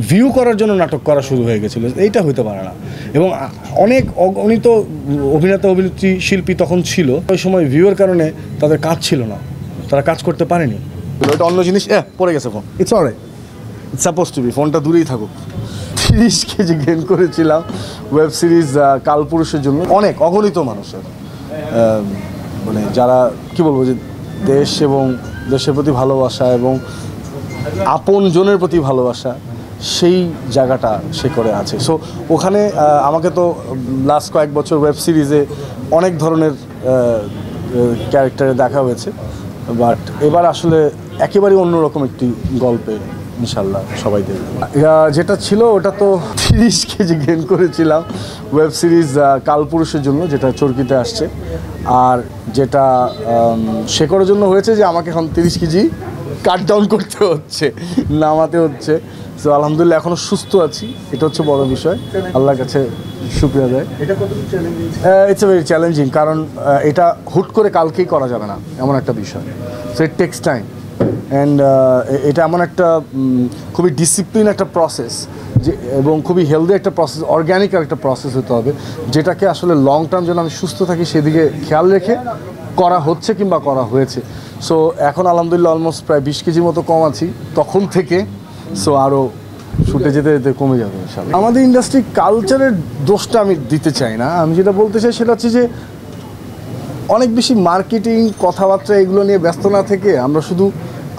View করার জন্য নাটক করা শুরু হয়ে গেছিলো, এইটা হতে পারে না। এবং অনেক অগণিত অভিনেতা অভিনেত্রী শিল্পী তখন ছিল, ওই সময় ভিউয়ের কারণে তাদের কাজ ছিল না, তারা কাজ করতে পারেনি। ওইটা অন্য জিনিস, পড়ে গেছে phone, it's alright, it's suppose to be, ফোনটা দূরেই থাকুক। 30 কেজি গেইন করেছিলাম ওয়েব সিরিজ কালপুরুষের জন্য। অনেক অগণিত মানুষের মানে যারা কি বলবো যে দেশ এবং দেশের প্রতি ভালোবাসা এবং আপন জনের প্রতি ভালোবাসা, সেই জায়গাটা সে করে আছে। সো ওখানে আমাকে তো লাস্ট কয়েক বছর ওয়েব সিরিজে অনেক ধরনের ক্যারেক্টারে দেখা হয়েছে, বাট এবার আসলে একেবারেই অন্যরকম একটি গল্পে ইনশাল্লাহ সবাই দেখবে। যেটা ছিল ওটা তো 30 কেজি গেইন করেছিলাম ওয়েব সিরিজ কালপুরুষের জন্য, যেটা চরকিতে আসছে। আর যেটা শেখরের জন্য হয়েছে যে আমাকে এখন 30 কেজি কাট ডাউন করতে হচ্ছে, নামাতে হচ্ছে। সো আলহামদুলিল্লাহ এখনও সুস্থ আছি, এটা হচ্ছে বড় বিষয়, আল্লাহর কাছে শুকরিয়া দেয়। এটা কতটুকু challenging? It's a very challenging, কারণ এটা হুট করে কালকেই করা যাবে না, এমন একটা বিষয়। So it takes time and এটা এমন একটা খুবই ডিসিপ্লিন একটা প্রসেস যে, এবং খুবই হেলদি একটা প্রসেস, অর্গ্যানিক একটা প্রসেস হতে হবে, যেটাকে আসলে লং টার্ম যেন আমি সুস্থ থাকি সেদিকে খেয়াল রেখে করা হচ্ছে কিংবা করা হয়েছে। সো এখন আলহামদুলিল্লাহ অলমোস্ট প্রায় 20 কেজির মতো কম আছি তখন থেকে। সো আরও ছুটে যেতে যেতে কমে যাবে ইনশাআল্লাহ। আমাদের ইন্ডাস্ট্রি কালচারের দোষটা আমি দিতে চাই না, আমি যেটা বলতে চাই সেটা হচ্ছে যে অনেক বেশি মার্কেটিং কথাবার্তা এগুলো নিয়ে ব্যস্ত না থেকে আমরা শুধু,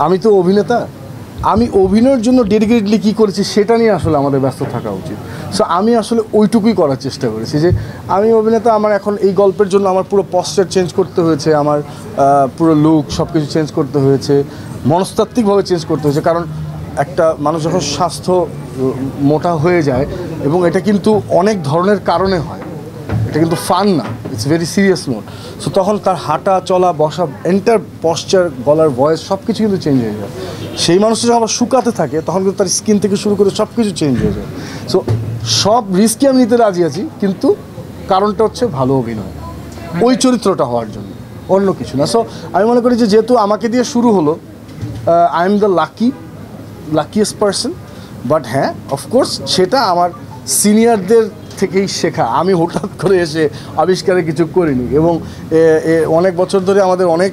আমি তো অভিনেতা, আমি অভিনয়ের জন্য ডেডিকেটলি কী করেছি সেটা নিয়ে আসলে আমাদের ব্যস্ত থাকা উচিত। সো আমি আসলে ওইটুকুই করার চেষ্টা করেছি যে আমি অভিনেতা, আমার এখন এই গল্পের জন্য আমার পুরো পশ্চার চেঞ্জ করতে হয়েছে, আমার পুরো লুক সব কিছু চেঞ্জ করতে হয়েছে, মনস্তাত্ত্বিকভাবে চেঞ্জ করতে হয়েছে। কারণ একটা মানুষ যখন স্বাস্থ্য মোটা হয়ে যায়, এবং এটা কিন্তু অনেক ধরনের কারণে হয়, এটা কিন্তু ফান না, it's very serious mode. So তখন তার হাঁটা চলা বসা এন্টার পশ্চার, গলার ভয়েস সব কিছু কিন্তু চেঞ্জ হয়ে যায়। সেই মানুষটা যখন আবার শুকাতে থাকে তখন কিন্তু তার স্কিন থেকে শুরু করে সব কিছু চেঞ্জ হয়ে যায়। সো সব রিস্কই আমি নিতে রাজি আছি, কিন্তু কারণটা হচ্ছে ভালো অভিনয়, ওই চরিত্রটা হওয়ার জন্য, অন্য কিছু না। সো আমি মনে করি যে যেহেতু আমাকে দিয়ে শুরু হলো, I am the luckiest person. But হ্যাঁ, অফকোর্স সেটা আমার সিনিয়রদের থেকেই শেখা, আমি হঠাৎ করে এসে আবিষ্কারে কিছু করিনি। এবং অনেক বছর ধরে আমাদের অনেক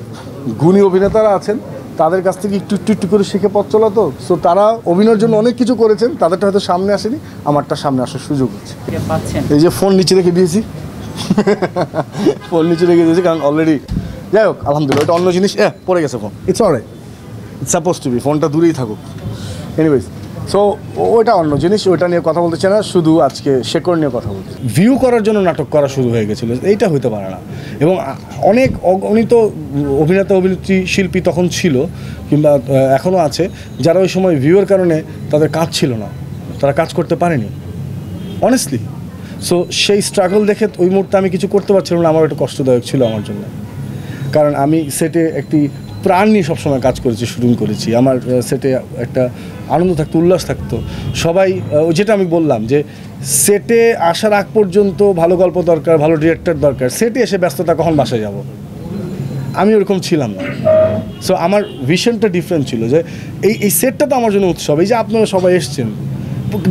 গুণী অভিনেতারা আছেন, তাদের কাছ থেকে একটু একটু একটু করে শিখে পথ চলা তো। সো তারা অভিনয়ের জন্য অনেক কিছু করেছেন, তাদেরটা হয়তো সামনে আসেনি, আমারটা সামনে আসার সুযোগ হচ্ছে। এই যে ফোন নিচে রেখে দিয়েছি, ফোন নিচে রেখে দিয়েছি কারণ অলরেডি, যাই হোক আলহামদুলিল্লাহ, এটা অন্য জিনিস, পড়ে গেছে phone, it's alright, it's suppose to be, ফোনটা দূরেই থাকুক। এনিওয়েজ, সো ওইটা অন্য জিনিস, ওইটা নিয়ে কথা বলতে চাই না, শুধু আজকে শেখর নিয়ে কথা বলছি। ভিউ করার জন্য নাটক করা শুরু হয়ে গেছিলো, এইটা হতে পারে না। এবং অনেক অগণিত অভিনেতা অভিনেত্রী শিল্পী তখন ছিল, কিংবা এখনও আছে, যারা ওই সময় ভিউয়ের কারণে তাদের কাজ ছিল না, তারা কাজ করতে পারেনি অনেস্টলি। সো সেই স্ট্রাগল দেখে ওই মুহূর্তে আমি কিছু করতে পারছিলাম না, আমার একটু কষ্টদায়ক ছিল আমার জন্য। কারণ আমি সেটে একটি প্রাণ নিয়ে সবসময় কাজ করেছি, শুটিং করেছি, আমার সেটে একটা আনন্দ থাকতো, উল্লাস থাকতো। সবাই যেটা আমি বললাম যে সেটে আসার আগ পর্যন্ত ভালো গল্প দরকার, ভালো ডিরেক্টর দরকার, সেটে এসে ব্যস্ততা কখন বাসায় যাব, আমি ওরকম ছিলাম না। সো আমার ভিশনটা ডিফারেন্ট ছিল যে এই সেটটা তো আমার জন্য উৎসব। এই যে আপনারা সবাই এসছেন,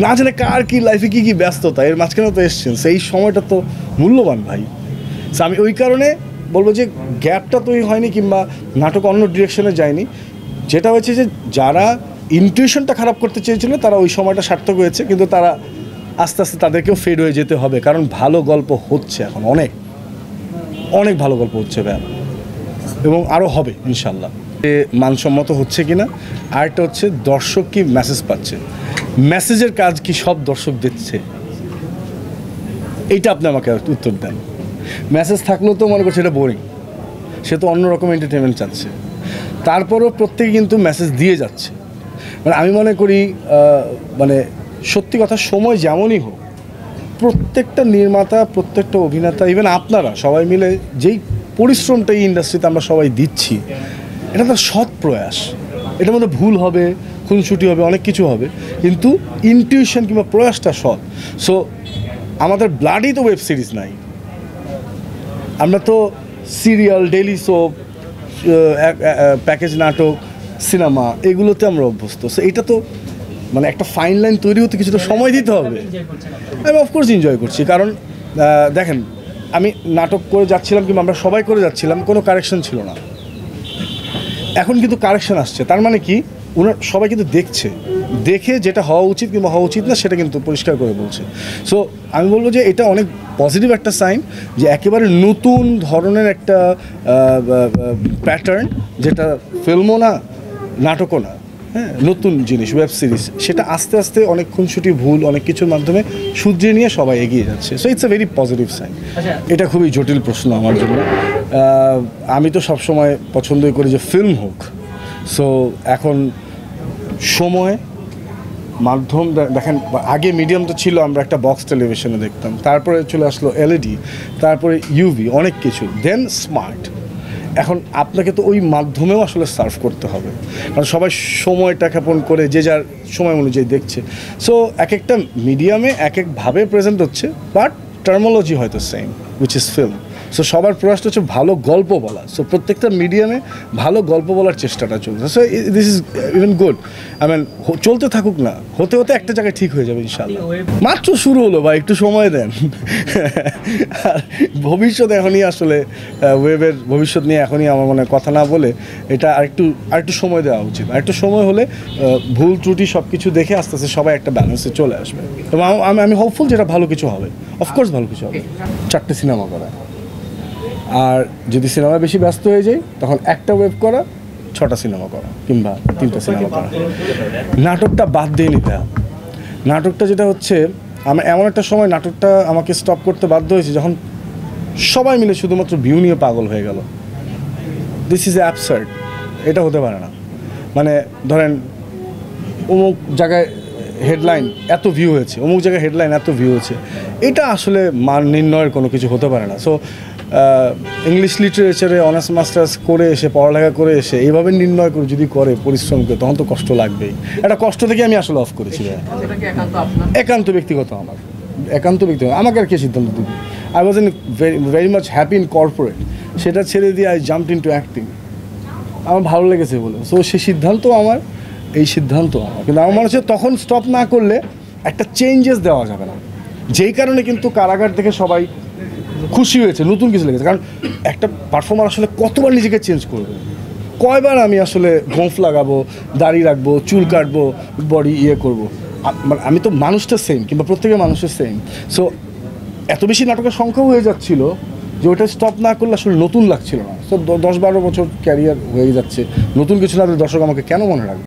না জানে কার কী লাইফে কী কী ব্যস্ততা, এর মাঝখানে তো এসছেন, সেই সময়টা তো মূল্যবান ভাই। সো আমি ওই কারণে বলবো যে গ্যাপটা তৈরি হয়নি, কিংবা নাটক অন্য ডিরেকশনে যায়নি। যেটা হয়েছে যে যারা ইনটিউশনটা খারাপ করতে চেয়েছিল তারা ওই সময়টা সার্থক হয়েছে, কিন্তু তারা আস্তে আস্তে তাদেরকেও ফেড হয়ে যেতে হবে, কারণ ভালো গল্প হচ্ছে এখন, অনেক অনেক ভালো গল্প হচ্ছে ব্যাপ, এবং আরও হবে ইনশাল্লাহ। মানসম্মত হচ্ছে কিনা, আরেকটা হচ্ছে দর্শক কি মেসেজ পাচ্ছে, মেসেজের কাজ কি সব দর্শক দিচ্ছে, এইটা আপনি আমাকে উত্তর দেন। মেসেজ থাকলেও তো মনে করছে এটা বোরিং, সে তো অন্যরকম এন্টারটেনমেন্ট চাচ্ছে, তারপরও প্রত্যেকে কিন্তু মেসেজ দিয়ে যাচ্ছে। মানে আমি মনে করি মানে সত্যি কথা, সময় যেমনই হোক, প্রত্যেকটা নির্মাতা, প্রত্যেকটা অভিনেতা, ইভেন আপনারা সবাই মিলে যেই পরিশ্রমটা এই ইন্ডাস্ট্রিতে আমরা সবাই দিচ্ছি, এটা তো সৎ প্রয়াস। এটার মধ্যে ভুল হবে, খুনসুটি হবে, অনেক কিছু হবে, কিন্তু ইনটিউশন কিংবা প্রয়াসটা সৎ। সো আমাদের ব্লাডই তো ওয়েব সিরিজ নাই, আমরা তো সিরিয়াল, ডেইলি সোপ, প্যাকেজ নাটক, সিনেমা, এগুলোতে আমরা অভ্যস্ত। সো এটা তো মানে একটা ফাইন লাইন তৈরি হতে কিছুটা সময় দিতে হবে। আমি অফকোর্স এনজয় করছি, কারণ দেখেন আমি নাটক করে যাচ্ছিলাম কিংবা আমরা সবাই করে যাচ্ছিলাম, কোনো কারেকশন ছিল না। এখন কিন্তু কারেকশন আসছে, তার মানে কি ওনার সবাই কিন্তু দেখছে, দেখে যেটা হওয়া উচিত কিংবা হওয়া উচিত না সেটা কিন্তু পরিষ্কার করে বলছে। সো আমি বলবো যে এটা অনেক পজিটিভ একটা সাইন, যে একেবারে নতুন ধরনের একটা প্যাটার্ন, যেটা ফিল্মও না নাটকও না, হ্যাঁ, নতুন জিনিস ওয়েব সিরিজ, সেটা আস্তে আস্তে অনেক খুনসুটি ভুল অনেক কিছুর মাধ্যমে শুধরিয়ে নিয়ে সবাই এগিয়ে যাচ্ছে। So it's a very positive sign. এটা খুবই জটিল প্রশ্ন আমার জন্য। আমি তো সবসময় পছন্দই করি যে ফিল্ম হোক। সো এখন সময় মাধ্যম দেখেন, আগে মিডিয়াম তো ছিল, আমরা একটা বক্স টেলিভিশনে দেখতাম, তারপরে চলে আসলো এলইডি, তারপরে ইউভি, অনেক কিছু, দেন স্মার্ট। এখন আপনাকে তো ওই মাধ্যমেও আসলে সার্ভ করতে হবে, কারণ সবাই সময়টা ক্ষেপণ করে যে যার সময় অনুযায়ী দেখছে। সো এক একটা মিডিয়ামে এক একভাবে প্রেজেন্ট হচ্ছে, বাট টার্মোলজি হয়তো same, which is film. So সবার প্রয়াসটা হচ্ছে ভালো গল্প বলা। সো প্রত্যেকটা মিডিয়ামে ভালো গল্প বলার চেষ্টাটা চলছে। So this is even good. I mean চলতে থাকুক না, হতে হতে একটা জায়গায় ঠিক হয়ে যাবে ইনশাআল্লাহ। মাত্র শুরু হলো ভাই, একটু সময় দেন। আর ভবিষ্যৎ এখনই আসলে ওয়েবের ভবিষ্যৎ নিয়ে এখনই আমার মনে কথা না বলে এটা আরেকটু সময় দেওয়া উচিত। আরেকটু সময় হলে ভুল ত্রুটি সব কিছু দেখে আস্তে আস্তে সবাই একটা ব্যালেন্সে চলে আসবে। এবং আমি হোপফুল যেটা ভালো কিছু হবে, অফকোর্স ভালো কিছু হবে। 4টে সিনেমা করা, আর যদি সিনেমা বেশি ব্যস্ত হয়ে যায় তখন একটা ওয়েব করা, 6টা সিনেমা করা কিংবা 3টা সিনেমা করা। নাটকটা বাদ দিয়ে নিতে হবে। নাটকটা যেটা হচ্ছে, আমার এমন একটা সময় নাটকটা আমাকে স্টপ করতে বাধ্য হয়েছে যখন সবাই মিলে শুধুমাত্র ভিউ নিয়ে পাগল হয়ে গেল। দিস ইজ অ্যাবসার্ড, এটা হতে পারে না। মানে ধরেন অমুক জায়গায় হেডলাইন এত ভিউ হয়েছে, অমুক জায়গায় হেডলাইন এত ভিউ হয়েছে, এটা আসলে মান নির্ণয়ের কোনো কিছু হতে পারে না। সো ইংলিশ লিটারেচারে অনার্স মাস্টার্স করে এসে, পড়ালেখা করে এসে এইভাবে নির্ণয় করে যদি করে পরিশ্রমকে, তখন তো কষ্ট লাগবেই। একটা কষ্ট থেকে আমি আসলে অফ করেছি। একান্ত ব্যক্তিগত, আমার একান্ত ব্যক্তিগত, আমাকে আর কে সিদ্ধান্ত দেবে। I was in very much happy in corporate, সেটা ছেড়ে দিয়ে আই জাম্পড ইনটু অ্যাক্টিং, আমার ভালো লেগেছে বলে। সো সেই সিদ্ধান্ত আমার, এই সিদ্ধান্ত আমার। কিন্তু আমার মনে হচ্ছে তখন স্টপ না করলে একটা চেঞ্জেস দেওয়া যাবে না। যেই কারণে কিন্তু কারাগার থেকে সবাই খুশি হয়েছে, নতুন কিছু লেগেছে। কারণ একটা পারফর্মার আসলে কতবার নিজেকে চেঞ্জ করবে, কয়বার আমি আসলে গোঁফ লাগাবো, দাড়ি রাখবো, চুল কাটবো, বডি করবো। মানে আমি তো মানুষটা সেম, কিংবা প্রত্যেকের মানুষের সেম। সো এত বেশি নাটকের সংখ্যাও হয়ে যাচ্ছিল যে ওটা স্টপ না করলে আসলে নতুন লাগছিল না। সো 10-12 বছর ক্যারিয়ার হয়ে যাচ্ছে, নতুন কিছু না, দর্শক আমাকে কেন মনে রাখবে?